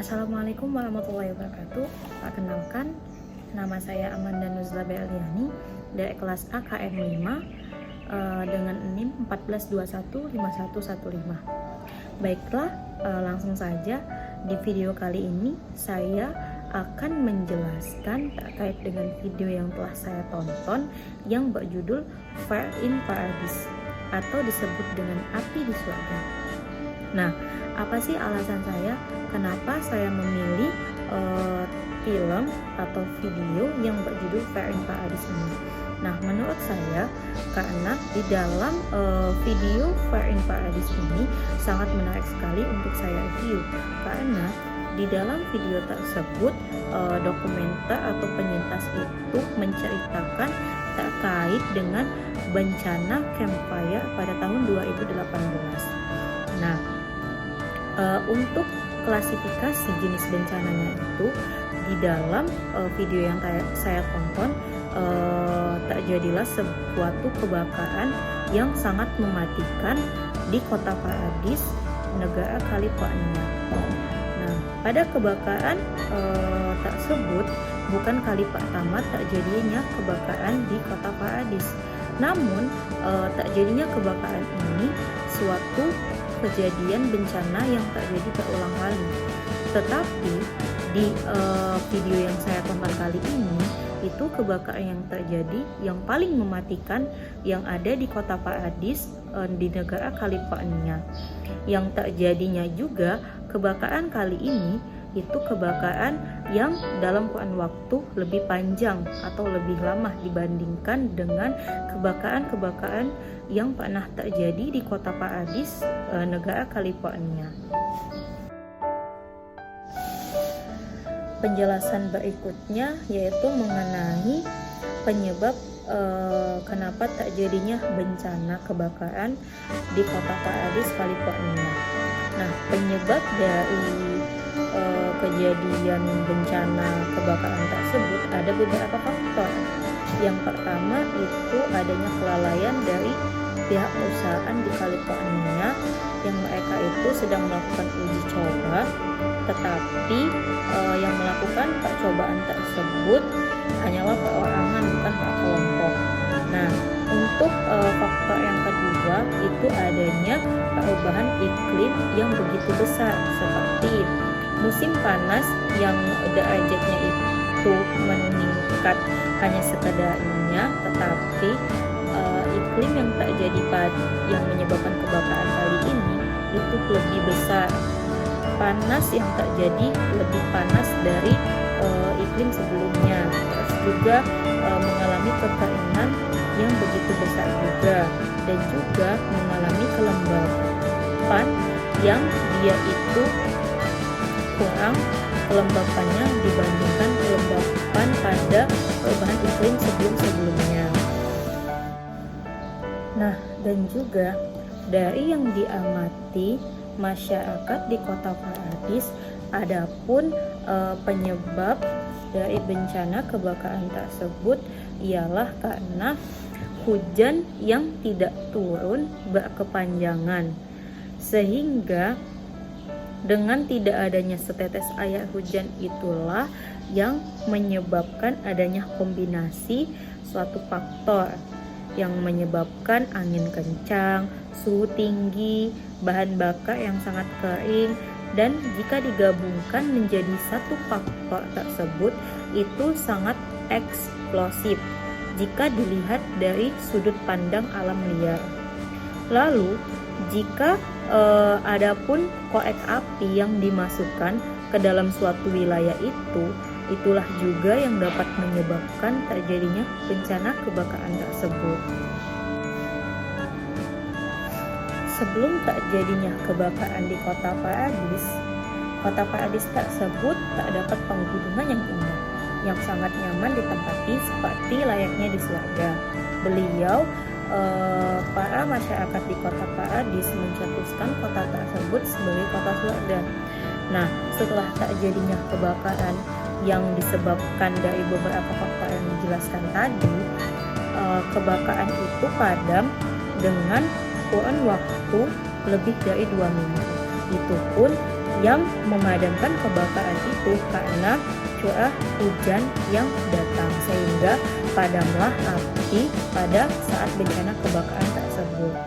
Assalamualaikum warahmatullahi wabarakatuh. Perkenalkan, nama saya Amanda Nuzla Berliani dari kelas A KM 5 dengan NIM 14215115. Baiklah, langsung saja di video kali ini saya akan menjelaskan terkait dengan video yang telah saya tonton yang berjudul Fire in Paradise atau disebut dengan Api di Surga. Nah, apa sih alasan saya kenapa saya memilih film atau video yang berjudul Fire in Paradise ini? Nah, menurut saya karena di dalam video Fire in Paradise ini sangat menarik sekali untuk saya review, karena di dalam video tersebut dokumenter atau penyintas itu menceritakan terkait dengan bencana campfire pada tahun 2018. Nah, untuk klasifikasi jenis bencananya itu di dalam video yang saya tonton terjadilah suatu kebakaran yang sangat mematikan di kota Paradise, negara California. Nah, pada kebakaran tersebut bukan kali pertama terjadinya kebakaran di kota Paradise. Namun terjadinya kebakaran ini suatu kejadian bencana yang terjadi berulang kali. Tetapi di video yang saya tonton kali ini itu kebakaran yang terjadi yang paling mematikan yang ada di kota Paradise di negara California. Yang terjadinya juga kebakaran kali ini itu kebakaran yang dalam kurun waktu lebih panjang atau lebih lama dibandingkan dengan kebakaran-kebakaran yang pernah terjadi di kota Paradise, negara California. Penjelasan berikutnya yaitu mengenai penyebab kenapa terjadinya bencana kebakaran di kota Paradise, California. Nah, penyebab dari kejadian bencana kebakaran tersebut ada beberapa faktor. Yang pertama itu adanya kelalaian dari pihak perusahaan di California yang mereka itu sedang melakukan uji coba, tetapi yang melakukan percobaan tersebut hanyalah perorangan, bukan per kelompok. Nah, untuk faktor yang kedua itu adanya perubahan iklim yang begitu besar, seperti musim panas yang derajatnya itu meningkat hanya sekedarnya, tetapi iklim yang terjadi yang menyebabkan kebakaran kali ini itu lebih besar. Panas yang terjadi lebih panas dari iklim sebelumnya. Terus juga mengalami kekeringan yang begitu besar juga, dan juga mengalami kelembapan yang dia itu kurang kelembapannya dibandingkan kelembapan pada perubahan iklim sebelum-sebelumnya. Nah, dan juga dari yang diamati masyarakat di kota Paradise, adapun penyebab dari bencana kebakaran tersebut ialah karena hujan yang tidak turun berkepanjangan, sehingga dengan tidak adanya setetes air hujan itulah yang menyebabkan adanya kombinasi suatu faktor yang menyebabkan angin kencang, suhu tinggi, bahan bakar yang sangat kering, dan jika digabungkan menjadi satu faktor tersebut itu sangat eksplosif jika dilihat dari sudut pandang alam liar. Lalu jika adapun korek api yang dimasukkan ke dalam suatu wilayah itu, itulah juga yang dapat menyebabkan terjadinya bencana kebakaran tersebut. Sebelum terjadinya kebakaran di kota Paradise tersebut terdapat penggunungan yang indah, yang sangat nyaman ditempati seperti layaknya di surga. Para masyarakat di kota Paradise mencetuskan kota tersebut sebagai kota surga. Nah, setelah terjadinya kebakaran yang disebabkan dari beberapa faktor yang dijelaskan tadi, kebakaran itu padam dengan kurun waktu lebih dari 2 minggu. Itu pun yang memadamkan kebakaran itu karena curah hujan yang datang, sehingga padamlah api pada saat bencana kebakaran tersebut.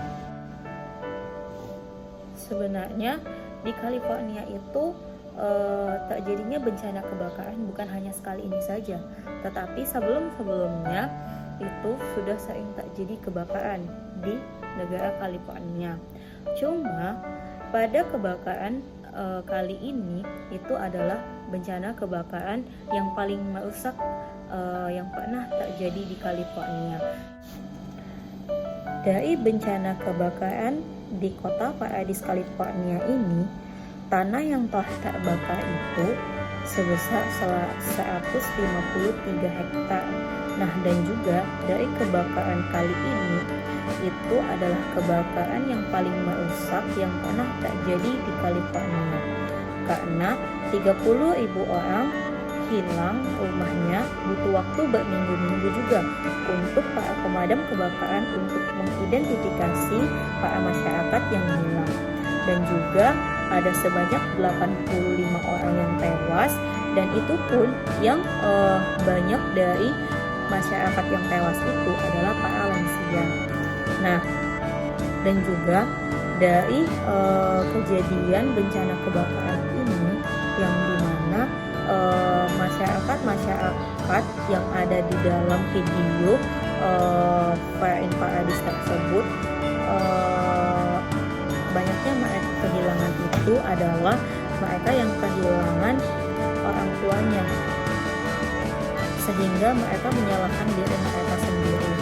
Sebenarnya di California itu terjadinya bencana kebakaran bukan hanya sekali ini saja, tetapi sebelum-sebelumnya itu sudah sering terjadi kebakaran di negara California. Cuma pada kebakaran kali ini itu adalah bencana kebakaran yang paling merusak yang pernah terjadi di California. Dari bencana kebakaran di kota Paradise, California ini, tanah yang telah terbakar itu sebesar 153 hektar. Nah, dan juga dari kebakaran kali ini itu adalah kebakaran yang paling merusak yang pernah terjadi di California, karena 30.000 orang hilang rumahnya, butuh waktu berminggu-minggu juga untuk para pemadam kebakaran untuk mengidentifikasi para masyarakat yang hilang. Dan juga ada sebanyak 85 orang yang tewas, dan itu pun yang banyak dari masyarakat yang tewas itu adalah para lansia. Nah, dan juga dari kejadian bencana kebakaran ini yang dimana masyarakat yang ada di dalam video Fire in Paradise tersebut, banyaknya mereka kehilangan itu adalah mereka yang kehilangan orang tuanya, sehingga mereka menyalahkan diri mereka sendiri.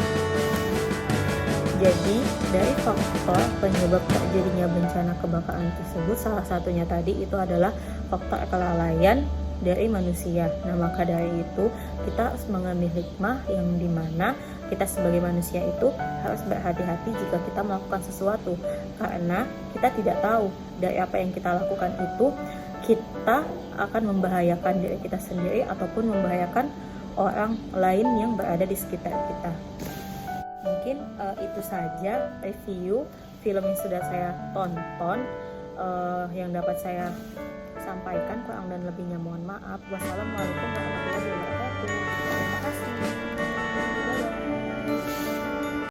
Jadi dari faktor penyebab terjadinya bencana kebakaran tersebut, salah satunya tadi itu adalah faktor kelalaian dari manusia. Nah, maka dari itu kita harus mengambil hikmah yang dimana kita sebagai manusia itu harus berhati-hati jika kita melakukan sesuatu, karena kita tidak tahu dari apa yang kita lakukan itu kita akan membahayakan diri kita sendiri ataupun membahayakan orang lain yang berada di sekitar kita. Mungkin itu saja review film yang sudah saya tonton, yang dapat saya sampaikan. Kurang dan lebihnya mohon maaf. Wassalamualaikum warahmatullahi wabarakatuh. Terima kasih. Bye-bye.